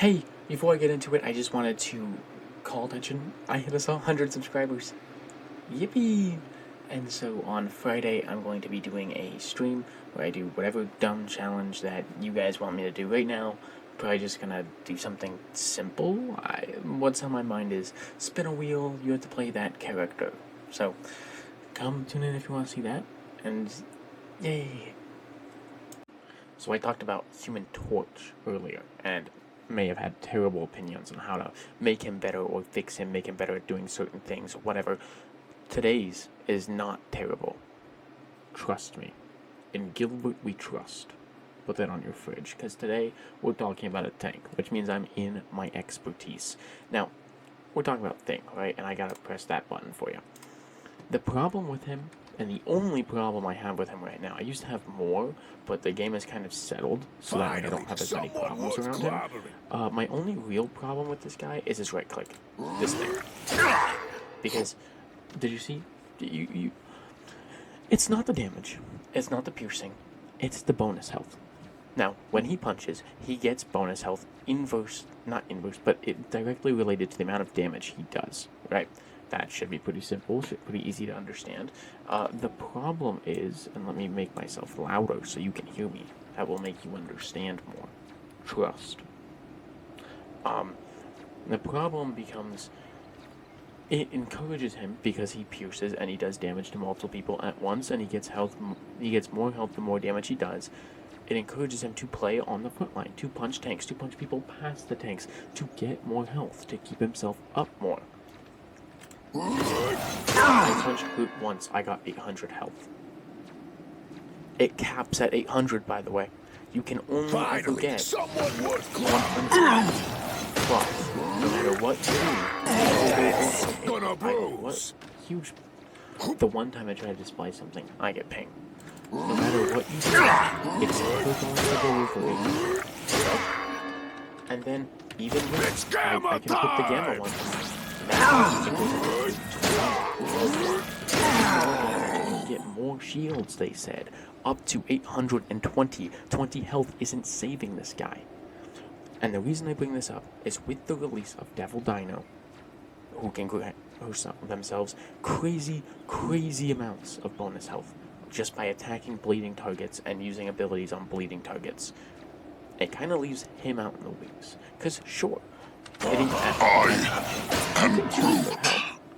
Hey, before I get into it, I just wanted to call attention. I hit us 100 subscribers. Yippee! And so on Friday, I'm going to be doing a stream where I do whatever dumb challenge that you guys want me to do right now. Probably just gonna do something simple. What's on my mind is spin a wheel, you have to play that character. So, come tune in if you want to see that. And, yay! So I talked about Human Torch earlier, and may have had terrible opinions on how to make him better or fix him, make him better at doing certain things, or whatever. Today's is not terrible. Trust me. In Gilbert we trust. Put that on your fridge, because today we're talking about a tank, which means I'm in my expertise. Now, we're talking about thing, right? And I gotta press that button for you. The problem with him, and the only problem I have with him right now, I used to have more, but the game has kind of settled, so that I don't have as many problems around him. My only real problem with this guy is his right click. This thing. Because, did you see? It's not the damage. It's not the piercing. It's the bonus health. Now, when he punches, he gets bonus health not inverse, but it directly related to the amount of damage he does, right? That should be pretty simple, pretty easy to understand. The problem is, and let me make myself louder so you can hear me. That will make you understand more. Trust. The problem becomes, it encourages him because he pierces and he does damage to multiple people at once, and he gets more health the more damage he does. It encourages him to play on the front line, to punch tanks, to punch people past the tanks, to get more health, to keep himself up more. I punched Groot once, I got 800 health. It caps at 800, by the way. You can only ever get 100 plus, no matter what huge. The one time I try to display something, I get ping. No matter what you do, it's never going to go over 800. And then, even with I can put the gamma one. Get more shields, they said. Up to 820. 20 health isn't saving this guy. And the reason I bring this up is with the release of Devil Dino, who can grant themselves crazy amounts of bonus health just by attacking bleeding targets and using abilities on bleeding targets. It kind of leaves him out in the wings. Because, sure, hitting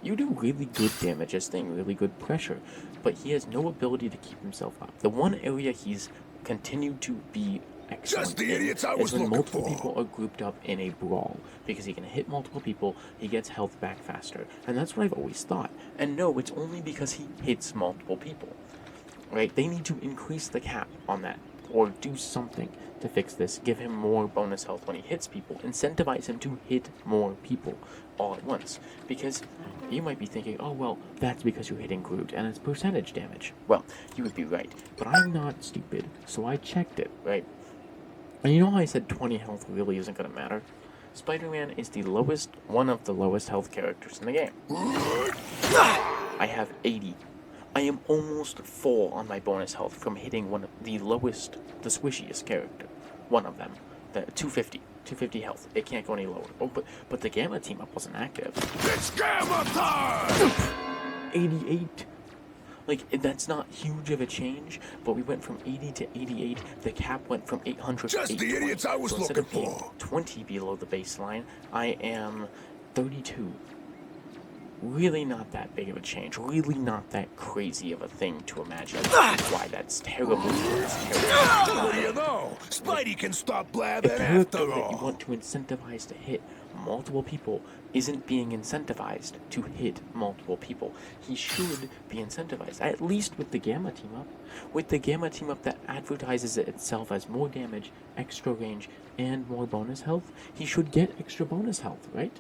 you do really good damage as thing, really good pressure, but he has no ability to keep himself up. The one area he's continued to be excellent is when multiple people are grouped up in a brawl, because he can hit multiple people, he gets health back faster, and that's what I've always thought. And no, it's only because he hits multiple people, right? They need to increase the cap on that, or do something to fix this, give him more bonus health when he hits people, incentivize him to hit more people all at once. Because you might be thinking, oh well, that's because you're hitting Groot and it's percentage damage. Well, you would be right, but I'm not stupid, so I checked it, right? And you know how I said 20 health really isn't going to matter? Spider-Man is one of the lowest health characters in the game. I have 80. I am almost full on my bonus health from hitting one of the squishiest character. One of them. The 250 health. It can't go any lower. Oh, but the Gamma team-up wasn't active. It's Gamma time! 88. Like, that's not huge of a change, but we went from 80 to 88. The cap went from 800 to 820. Just the idiots I was so looking instead of being for. 20 below the baseline, I am 32. Really not that big of a change. Really not that crazy of a thing to imagine. Why that's terrible. What do you know? Spidey can stop blabbing A character after that you all. want to incentivize to hit multiple people isn't being incentivized to hit multiple people. He should be incentivized, at least with the Gamma team-up. With the Gamma team-up that advertises itself as more damage, extra range, and more bonus health, he should get extra bonus health, right?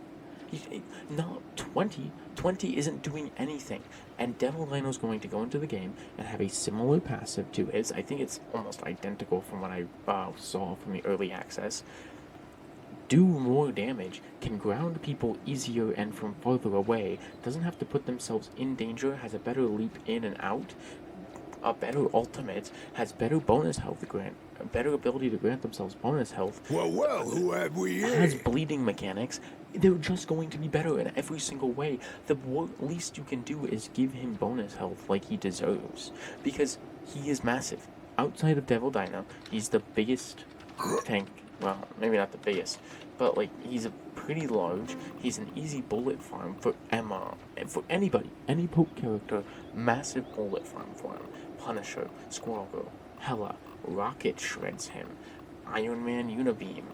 Not 20. 20 isn't doing anything. And Devil Dino's going to go into the game and have a similar passive to his. I think it's almost identical from what I saw from the early access. Do more damage, can ground people easier and from farther away, doesn't have to put themselves in danger, has a better leap in and out, a better ultimate, has better bonus health a better ability to grant themselves bonus health, Well, who have we has here? bleeding mechanics, they're just going to be better in every single way. The least you can do is give him bonus health like he deserves, because he is massive. Outside of Devil Dino, he's the biggest tank. Well, maybe not the biggest, but like he's a pretty large. He's an easy bullet farm for Emma, for anybody, any Poke character. Massive bullet farm for him. Punisher, Squirrel Girl, Hella, Rocket shreds him. Iron Man Unibeam.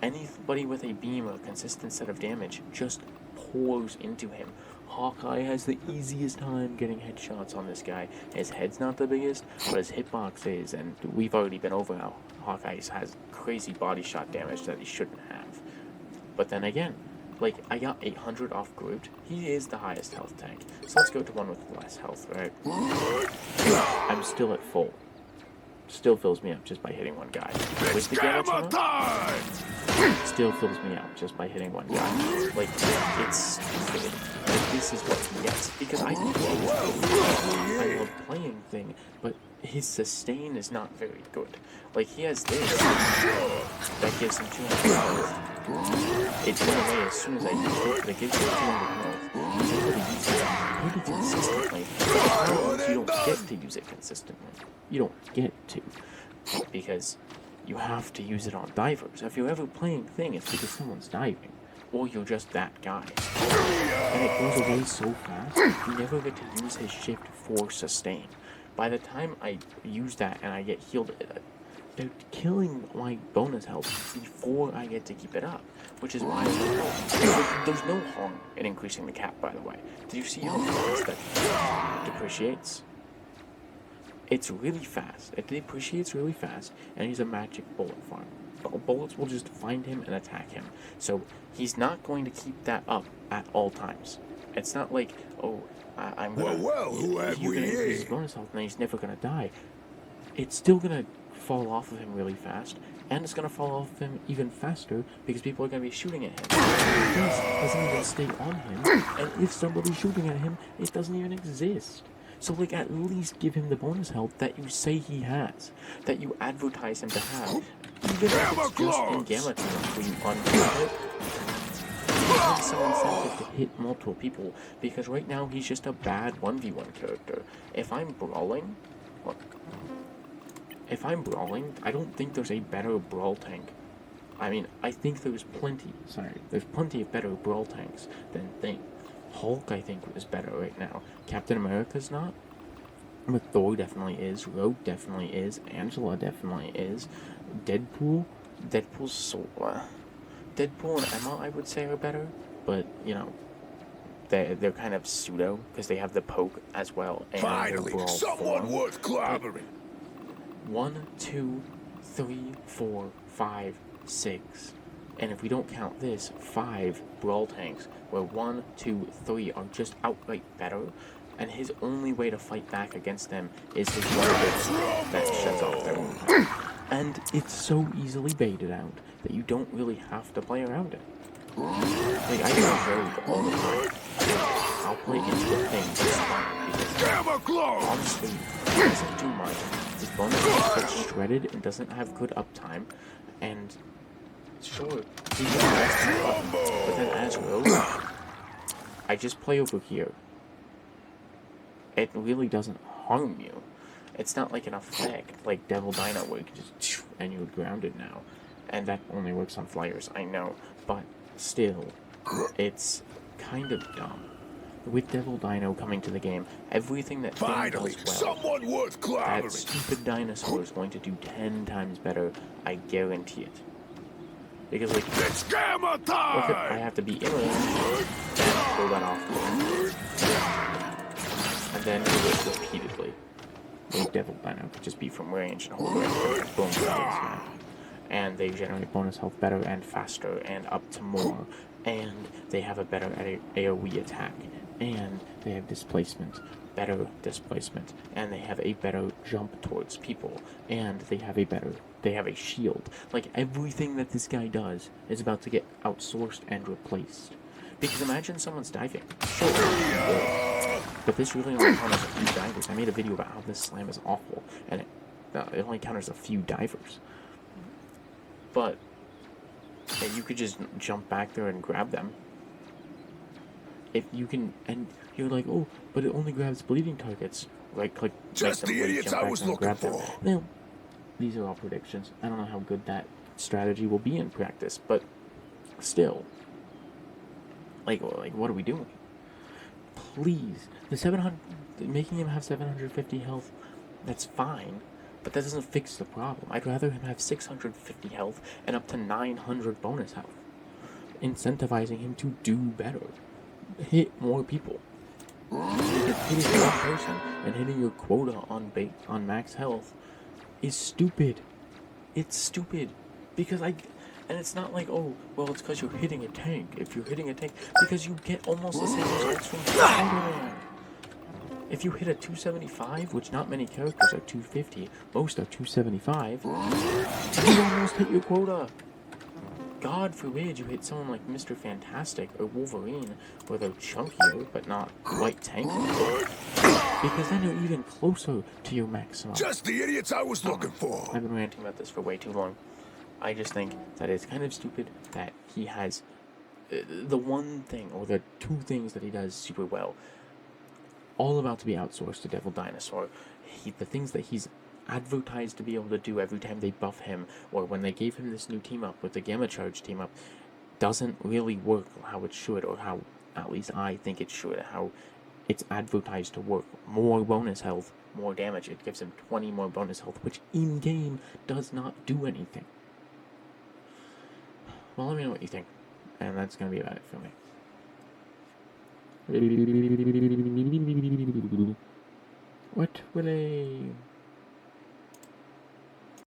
Anybody with a beam or a consistent set of damage just pours into him. Hawkeye has the easiest time getting headshots on this guy. His head's not the biggest, but his hitbox is, and we've already been over how Hawkeye has crazy body shot damage that he shouldn't have. But then again, like, I got 800 off Groot. He is the highest health tank. So let's go to one with less health, right? I'm still at full. Still fills me up just by hitting one guy. With the Gamma time! still fills me out just by hitting one guy. Like, it's stupid. Like, this is what he gets. Because I love playing thing, but his sustain is not very good. Like, he has this that gives him 200 health. It went away as soon as I used it, but it gives him 200 health. He's able to use it pretty consistently. But the problem is you don't get to use it consistently. You don't get to. Because you have to use it on divers. If you're ever playing thing, it's because someone's diving. Or you're just that guy. And it goes away so fast, you never get to use his shift for sustain. By the time I use that and I get healed, they're killing my bonus health before I get to keep it up. Which is why there's no harm in increasing the cap, by the way. Did you see how fast that depreciates? It's really fast. It depreciates really fast, and he's a magic bullet farm. Bullets will just find him and attack him. So he's not going to keep that up at all times. It's not like, oh, I'm gonna, who have you're we gonna increase his here? bonus health and he's never gonna die. It's still gonna fall off of him really fast, and it's gonna fall off of him even faster because people are gonna be shooting at him. This doesn't even stay on him, and if somebody's shooting at him, it doesn't even exist. So, like, at least give him the bonus health that you say he has, that you advertise him to have. Even if it's just in Gamma Teams where you unblock it, give him some incentive to hit multiple people, because right now he's just a bad 1v1 character. If I'm brawling, I don't think there's a better brawl tank. I mean, I think there's plenty of better brawl tanks than Thing. Hulk, I think, is better right now. Captain America's not. But Thor definitely is. Rogue definitely is. Angela definitely is. Deadpool and Emma, I would say, are better. But, you know, they're kind of pseudo, because they have the poke as well. And Finally, someone worth clobbering. 1, 2, 3, 4, 5, 6. And if we don't count this, 5 brawl tanks, where 1, 2, 3 are just outright better, and his only way to fight back against them is his one that shuts off their own power. And it's so easily baited out that you don't really have to play around it. Like, I play Rogue all the time. I'll play into the thing just fine, because honestly, it doesn't do much. His bonus gets shredded and doesn't have good uptime, and sure, he can rest the button, but then as Rogue, I just play over here. It really doesn't harm you. It's not like an effect like Devil Dino where you can just and you're grounded now. And that only works on flyers, I know. But still, it's kind of dumb. With Devil Dino coming to the game, everything that Thing does well, someone worth clobbering. that stupid dinosaur is going to do 10 times better. I guarantee it. Because, like, It's Gamma time! okay, I have to be in range and pull that off. And then do it repeatedly. Like Devil Dino could just be from range and hold it, boom, smack. And they generate bonus health better and faster and up to more. And they have a better AoE attack. And they have better displacement. And they have a better jump towards people. And they have a shield. Like, everything that this guy does is about to get outsourced and replaced. Because imagine someone's diving. Sure, but this really only harms a few divers. I made a video about how this slam is awful, and it only counters a few divers. But you could just jump back there and grab them. If you can, and you're like, oh, but it only grabs bleeding targets. Right click, Just the idiots I was looking for. Now, these are all predictions. I don't know how good that strategy will be in practice, but still, like what are we doing? Please, the 700, making him have 750 health, that's fine, but that doesn't fix the problem. I'd rather him have 650 health and up to 900 bonus health, incentivizing him to do better, hit more people. Because hitting one person and hitting your quota on max health is stupid. It's stupid. Because and it's not like, oh, well, it's because you're hitting a tank. If you're hitting a tank, because you get almost the same results from Spider-Man. If you hit a 275, which not many characters are 250, most are 275, you almost hit your quota. God forbid you hit someone like Mr. Fantastic or Wolverine, where they're chunkier but not quite tanky. Because then you're even closer to your maximum. Just the idiots I was looking for. I've been ranting about this for way too long. I just think that it's kind of stupid that he has the one thing, or the two things that he does super well, all about to be outsourced to Devil Dinosaur. The things that he's advertised to be able to do every time they buff him, or when they gave him this new team up with the Gamma Charge team up, doesn't really work how it should, or how at least I think it should, how it's advertised to work. More bonus health, more damage. It gives him 20 more bonus health, which in-game does not do anything. Well, let me know what you think, and that's going to be about it for me. What will I...